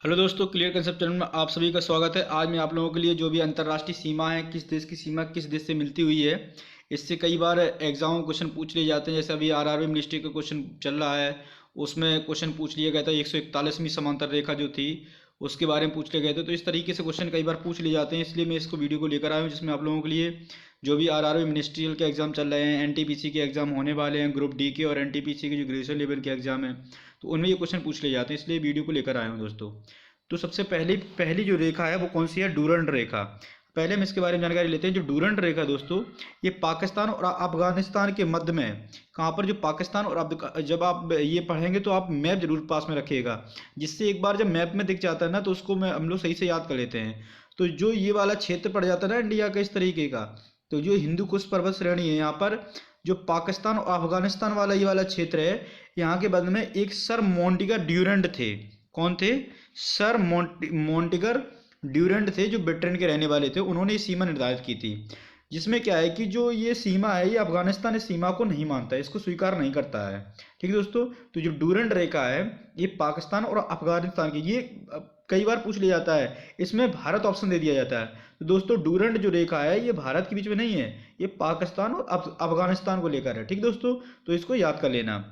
Hello दोस्तों, clear concept channel में आप सभी का स्वागत है। आज मैं आप लोगों के लिए जो भी अंतर्राष्ट्रीय सीमा है, किस देश की सीमा किस देश से मिलती हुई है, इससे कई बार एग्जाम में क्वेश्चन पूछ लिए जाते हैं। जैसे अभी आरआरबी मिनिस्ट्री का क्वेश्चन चल रहा है, उसमें क्वेश्चन पूछ लिया गया था 141वीं समांतर रेखा जो थी उसके बारे में पूछ लिए गए थे। तो इस तरीके से क्वेश्चन कई बार पूछ लिए जाते हैं, इसलिए मैं इसको वीडियो को लेकर आया हूँ, जिसमें आप लोगों के लिए जो भी आरआरबी मिनिस्ट्रियल के एग्जाम चल रहे हैं, एनटीपीसी के एग्जाम होने वाले हैं, ग्रुप डी के और एनटीपीसी के जो ग्रेजुएशन लेवल के एग्जाम है, तो उनमें ये क्वेश्चन पूछ लिए जाते हैं, इसलिए वीडियो को लेकर आया हूँ दोस्तों। तो सबसे पहली पहली जो रेखा है वो कौन सी है? डूरंड रेखा। पहले हम इसके बारे में जानकारी लेते हैं। जो डूरंड रेखा दोस्तों, ये पाकिस्तान और अफगानिस्तान के मध्य में है। कहाँ पर? जो पाकिस्तान और जब आप ये पढ़ेंगे तो आप मैप जरूर पास में रखिएगा, जिससे एक बार जब मैप में दिख जाता है ना तो उसको हम लोग सही से याद कर लेते हैं। तो जो ये वाला क्षेत्र पड़ जाता है ना इंडिया का इस तरीके का, तो जो हिंदू कुश पर्वत श्रेणी है यहाँ पर, जो पाकिस्तान और अफगानिस्तान वाला ये वाला क्षेत्र है, यहाँ के बदले में एक सर मोंटिगा ड्यूरेंट थे। कौन थे? सर मोंटिगर ड्यूरेंट थे, जो ब्रिटेन के रहने वाले थे। उन्होंने ये सीमा निर्धारित की थी, जिसमें क्या है कि जो ये सीमा है, ये अफगानिस्तान इस सीमा को नहीं मानता है, इसको स्वीकार नहीं करता है। ठीक है दोस्तों। तो जो डूरंड रेखा है, ये पाकिस्तान और अफगानिस्तान की, ये कई बार पूछ लिया जाता है, इसमें भारत ऑप्शन दे दिया जाता है। तो दोस्तों डूरंड जो रेखा है ये भारत के बीच में नहीं है, ये पाकिस्तान और अफगानिस्तान को लेकर है। ठीक दोस्तों, तो इसको याद कर लेना।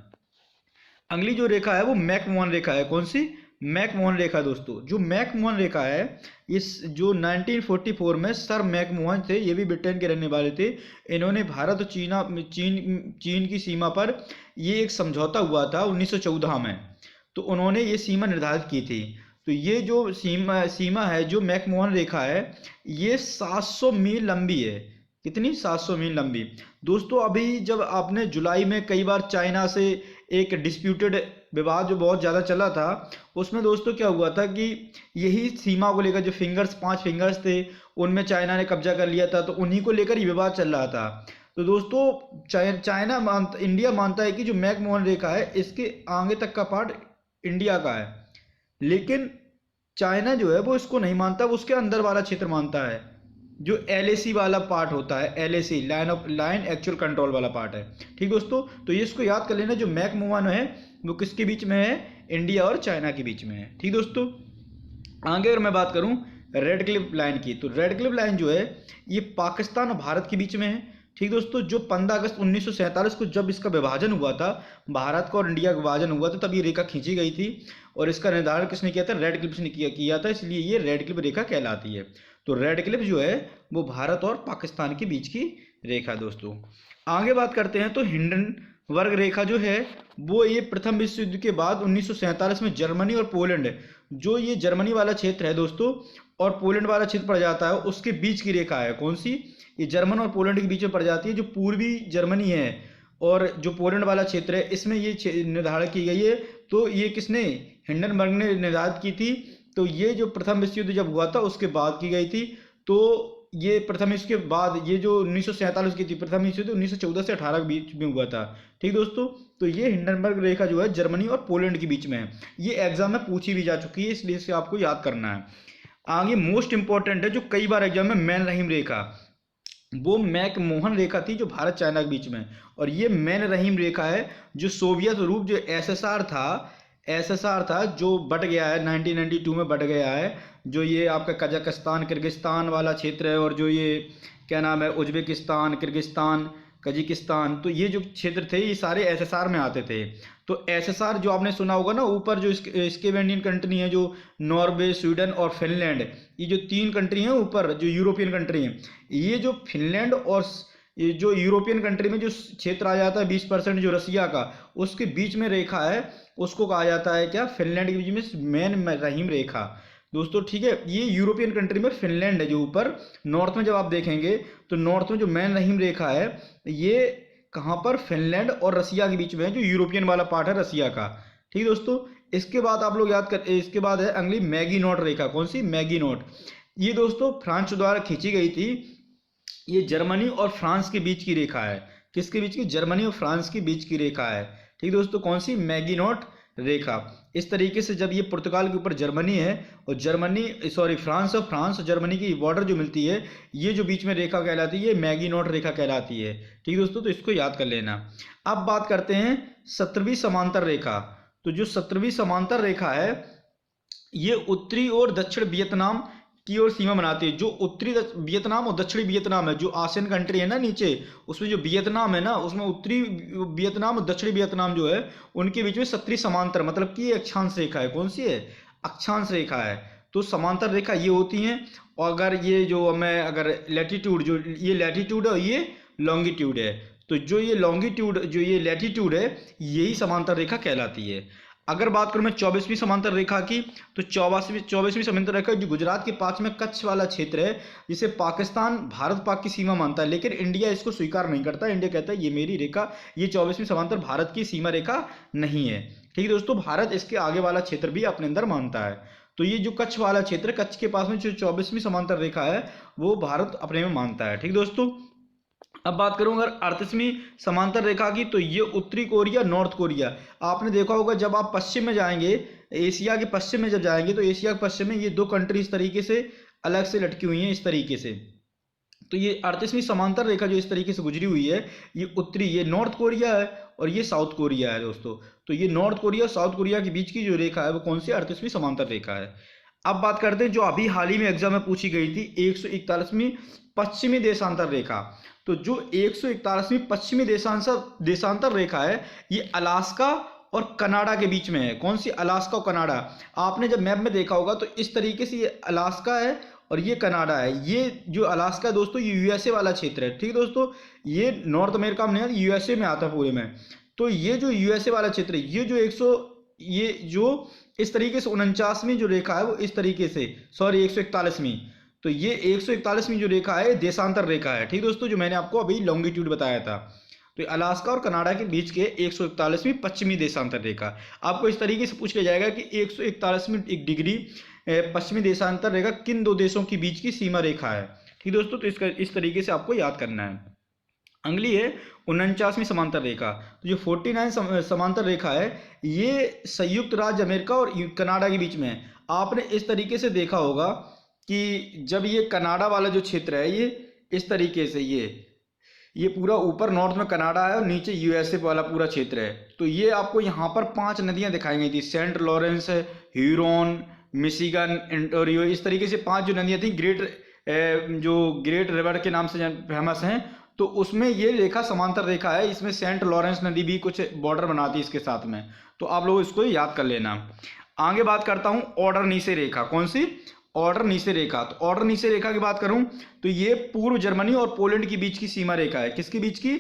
अगली जो रेखा है वो मैकमोहन रेखा है। कौन सी? मैकमोहन रेखा दोस्तों। जो मैकमोहन रेखा है, इस जो 1944 में सर मैकमोहन थे, ये भी ब्रिटेन के रहने वाले थे। इन्होंने भारत और चीन की सीमा पर ये एक समझौता हुआ था 1914 में, तो उन्होंने ये सीमा निर्धारित की थी। तो ये जो सीमा है, जो मैकमोहन रेखा है, ये 700 मील लंबी है। कितनी? 700 मील लंबी। दोस्तों अभी जब आपने जुलाई में कई बार चाइना से एक डिस्प्यूटेड विवाद जो बहुत ज़्यादा चला था, उसमें दोस्तों क्या हुआ था कि यही सीमा को लेकर जो पांच फिंगर्स थे, उनमें चाइना ने कब्जा कर लिया था, तो उन्हीं को लेकर ये विवाद चल रहा था। तो दोस्तों इंडिया मानता है कि जो मैकमोहन रेखा है, इसके आगे तक का पार्ट इंडिया का है, लेकिन चाइना जो है वो इसको नहीं मानता, वो उसके अंदर वाला क्षेत्र मानता है, जो एलएसी वाला पार्ट होता है। एलएसी लाइन एक्चुअल कंट्रोल वाला पार्ट है। ठीक दोस्तों, तो ये इसको याद कर लेना। जो मैकमोहन है वो किसके बीच में है? इंडिया और चाइना के बीच में है। ठीक दोस्तों, आगे अगर मैं बात करूं रेड क्लिफ लाइन की, तो रेड क्लिफ लाइन जो है ये पाकिस्तान और भारत के बीच में है। ठीक दोस्तों, जो 15 अगस्त 1947 को जब इसका विभाजन हुआ था, भारत का और इंडिया का विभाजन हुआ था, तब ये रेखा खींची गई थी, और इसका निर्धारण किसने किया था? रेड क्लिफ ने किया था, इसलिए ये रेड क्लिफ रेखा कहलाती है। तो रेड क्लिफ जो है वो भारत और पाकिस्तान के बीच की रेखा है दोस्तों। आगे बात करते हैं तो हिंडनबर्ग रेखा जो है वो ये प्रथम विश्व युद्ध के बाद 1947 में जर्मनी और पोलैंड, जो ये जर्मनी वाला क्षेत्र है दोस्तों और पोलैंड वाला क्षेत्र पड़ जाता है, उसके बीच की रेखा है। कौन सी? ये जर्मन और पोलैंड के बीच में पड़ जाती है। जो पूर्वी जर्मनी है और जो पोलैंड वाला क्षेत्र है, इसमें ये निर्धारित की गई है। तो ये किसने? हिंडनबर्ग ने निर्धारित की थी। तो ये जो प्रथम विश्व युद्ध जब हुआ था उसके बाद की गई थी। तो ये प्रथम इसके बाद ये जो 1947 की थी, प्रथम विश्व युद्ध 1914 से 18 के बीच में हुआ था। ठीक दोस्तों, तो ये हिंडनबर्ग रेखा जो है जर्मनी और पोलैंड के बीच में है। ये एग्जाम में पूछी भी जा चुकी है, इसलिए इसे आपको याद करना है। आगे मोस्ट इंपॉर्टेंट है, जो कई बार एग्जाम में मैन रहीम रेखा, वो मैकमोहन रेखा थी, जो भारत चाइना के बीच में। और ये मैन रहीम रेखा है, जो सोवियत रूप जो एसएसआर था जो बट गया है, 1992 में बट गया है। जो ये आपका कजाकिस्तान किर्गिस्तान वाला क्षेत्र है, और जो ये क्या नाम है, उज्बेकिस्तान किर्गिस्तान कजाकिस्तान, तो ये जो क्षेत्र थे ये सारे एसएसआर में आते थे। तो एसएसआर जो आपने सुना होगा ना, ऊपर जो स्केवेंडियन कंट्री है, जो नॉर्वे स्वीडन और फिनलैंड, ये जो 3 कंट्री हैं ऊपर, जो यूरोपियन कंट्री हैं, ये जो फिनलैंड और ये जो यूरोपियन कंट्री में जो क्षेत्र आ जाता है 20% जो रसिया का, उसके बीच में रेखा है, उसको कहा जाता है क्या? फिनलैंड के बीच में मैन रहीम रेखा दोस्तों। ठीक है, ये यूरोपियन कंट्री में फिनलैंड है जो ऊपर। नॉर्थ में जब आप देखेंगे तो नॉर्थ में जो मैन रहीम रेखा है, ये कहाँ पर? फिनलैंड और रसिया के बीच में है, जो यूरोपियन वाला पार्ट है रसिया का। ठीक दोस्तों, इसके बाद आप लोग याद कर, इसके बाद है अगली मैगी नोट रेखा। कौन सी? Maggi note. ये दोस्तों फ्रांस द्वारा खींची गई थी। ये जर्मनी और फ्रांस के बीच की रेखा है। किसके बीच की? जर्मनी और फ्रांस के बीच की रेखा है। ठीक दोस्तों, कौन सी? मैगीनोट रेखा। इस तरीके से जब ये पुर्तगाल के ऊपर जर्मनी है और फ्रांस और जर्मनी की बॉर्डर जो मिलती है, ये जो बीच में रेखा कहलाती है, ये मैगीनोट रेखा कहलाती है। ठीक दोस्तों, तो इसको याद कर लेना। अब बात करते हैं 17वीं समांतर रेखा। तो जो 17वीं समांतर रेखा है, ये उत्तरी और दक्षिण वियतनाम की ओर सीमा बनाती है। जो उत्तरी वियतनाम और दक्षिणी वियतनाम है, जो आसियान कंट्री है ना नीचे, उसमें जो वियतनाम है ना, उसमें उत्तरी वियतनाम और दक्षिणी वियतनाम जो है, उनके बीच में 70 समांतर, मतलब कि ये अक्षांश रेखा है। कौन सी है? अक्षांश रेखा है। तो समांतर रेखा ये होती हैं। और अगर ये जो मैं अगर लैटिट्यूड, जो ये लैटिट्यूड है और ये लॉन्गिट्यूड है, तो जो ये लॉन्गिट्यूड, जो ये लैटिट्यूड है, यही समांतर रेखा कहलाती है। अगर बात करूं मैं 24वीं समांतर रेखा की, तो 24वीं समांतर रेखा जो गुजरात के पास में कच्छ वाला क्षेत्र है, जिसे पाकिस्तान भारत पाक की सीमा मानता है, लेकिन इंडिया इसको स्वीकार नहीं करता। इंडिया कहता है ये मेरी रेखा, ये 24वीं समांतर भारत की सीमा रेखा नहीं है। ठीक है दोस्तों, भारत इसके आगे वाला क्षेत्र भी अपने अंदर मानता है। तो ये जो कच्छ वाला क्षेत्र, कच्छ के पास में जो 24वीं समांतर रेखा है, वो भारत अपने में मानता है। ठीक दोस्तों, अब बात करूं अगर 38वीं समांतर रेखा की, तो ये उत्तरी कोरिया, नॉर्थ कोरिया। आपने देखा होगा जब आप पश्चिम में जाएंगे, एशिया के पश्चिम में जब जाएंगे, तो एशिया के पश्चिम में ये दो कंट्री इस तरीके से अलग से लटकी हुई हैं, इस तरीके से। तो ये 38वीं समांतर रेखा जो इस तरीके से गुजरी हुई है, ये उत्तरी, ये नॉर्थ कोरिया है और ये साउथ कोरिया है दोस्तों। तो ये नॉर्थ कोरिया और साउथ कोरिया के बीच की जो रेखा है, वो कौन सी 38वीं समांतर रेखा है। अब बात करते हैं जो अभी हाल ही में एग्जाम में पूछी गई थी, 141वीं पश्चिमी देशांतर रेखा। तो जो 141वीं पश्चिमी देशांतर रेखा है, ये अलास्का और कनाडा के बीच में है। कौन सी? अलास्का और कनाडा। आपने जब मैप में देखा होगा तो इस तरीके से ये अलास्का है और ये कनाडा है। ये जो अलास्का दोस्तों, ये यूएसए वाला क्षेत्र है। ठीक है दोस्तों, ये नॉर्थ अमेरिका में नहीं, यूएसए में आता है पूरे में। तो ये जो यूएसए वाला क्षेत्र है, ये जो इस तरीके से 49वीं जो रेखा है, वो इस तरीके से, सॉरी 141वीं, तो ये 141वीं जो रेखा है, देशांतर रेखा है। ठीक दोस्तों, जो मैंने आपको अभी लॉन्गिट्यूड बताया था। तो अलास्का और कनाडा के बीच के 141वीं पश्चिमी देशांतर रेखा। आपको इस तरीके से पूछ लिया जाएगा कि 141वीं एक डिग्री पश्चिमी देशांतर रेखा किन दो देशों के बीच की सीमा रेखा है। ठीक दोस्तों, तो इसका इस तरीके से आपको याद करना है। अगली है 49वीं समांतर रेखा। तो जो 49 समांतर रेखा है, ये संयुक्त राज्य अमेरिका और कनाडा के बीच में है। आपने इस तरीके से देखा होगा कि जब ये कनाडा वाला जो क्षेत्र है, ये इस तरीके से, ये पूरा ऊपर नॉर्थ में कनाडा है और नीचे यूएसए वाला पूरा क्षेत्र है। तो ये आपको यहाँ पर 5 नदियाँ दिखाई गई थी, saint Lawrence, Huron, Michigan, Ontario, इस तरीके से 5 जो नदियाँ थी, जो ग्रेट रिवर के नाम से फेमस हैं। तो उसमें ये रेखा समांतर रेखा है। इसमें सेंट लॉरेंस नदी भी कुछ बॉर्डर बनाती है इसके साथ में। तो आप लोग इसको याद कर लेना। आगे बात करता हूँ ऑर्डर नीचे रेखा। कौन सी? ऑर्डर नीचे रेखा। तो ऑर्डर नीचे रेखा की बात करूं तो ये पूर्व जर्मनी और पोलैंड के बीच की सीमा रेखा है। किसके बीच की?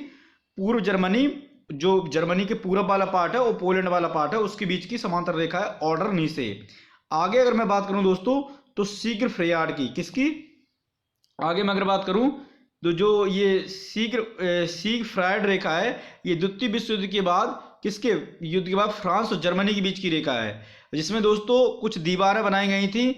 पूर्व जर्मनी, जो जर्मनी के पूरब वाला पार्ट है, और पोलैंड वाला पार्ट है, उसके बीच की समांतर रेखा है ऑर्डर नीचे। आगे अगर मैं बात करूं दोस्तों, तो शीघ्र फ्रेयार्ड की, किसकी? आगे मैं अगर बात करूं तो जो ये शीघ्र फ्रायड रेखा है, ये द्वितीय विश्व युद्ध के बाद, किसके युद्ध के बाद, फ्रांस और जर्मनी के बीच की रेखा है, जिसमें दोस्तों कुछ दीवारें बनाई गई थी।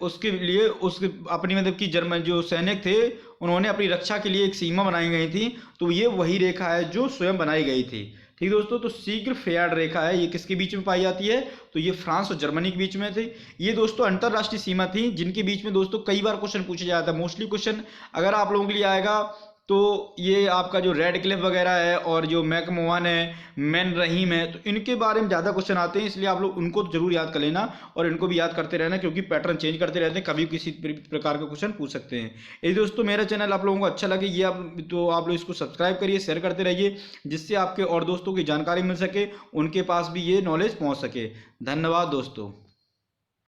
उसके लिए उसके अपनी मतलब कि जर्मन जो सैनिक थे, उन्होंने अपनी रक्षा के लिए एक सीमा बनाई गई थी। तो ये वही रेखा है जो स्वयं बनाई गई थी। ठीक दोस्तों, तो शीघ्र फ्रेयार्ड रेखा है, ये किसके बीच में पाई जाती है? तो ये फ्रांस और जर्मनी के बीच में थी। ये दोस्तों अंतरराष्ट्रीय सीमा थी, जिनके बीच में दोस्तों कई बार क्वेश्चन पूछा जाता है। मोस्टली क्वेश्चन अगर आप लोगों के लिए आएगा, तो ये आपका जो रेड क्लिफ वगैरह है और जो मैकमोहन है, मैन रहीम है, तो इनके बारे में ज़्यादा क्वेश्चन आते हैं। इसलिए आप लोग उनको तो जरूर याद कर लेना और इनको भी याद करते रहना, क्योंकि पैटर्न चेंज करते रहते हैं, कभी किसी प्रकार का क्वेश्चन पूछ सकते हैं। यदि दोस्तों मेरा चैनल आप लोगों को अच्छा लगे, ये आप लोग इसको सब्सक्राइब करिए, शेयर करते रहिए, जिससे आपके और दोस्तों की जानकारी मिल सके, उनके पास भी ये नॉलेज पहुँच सके। धन्यवाद दोस्तों।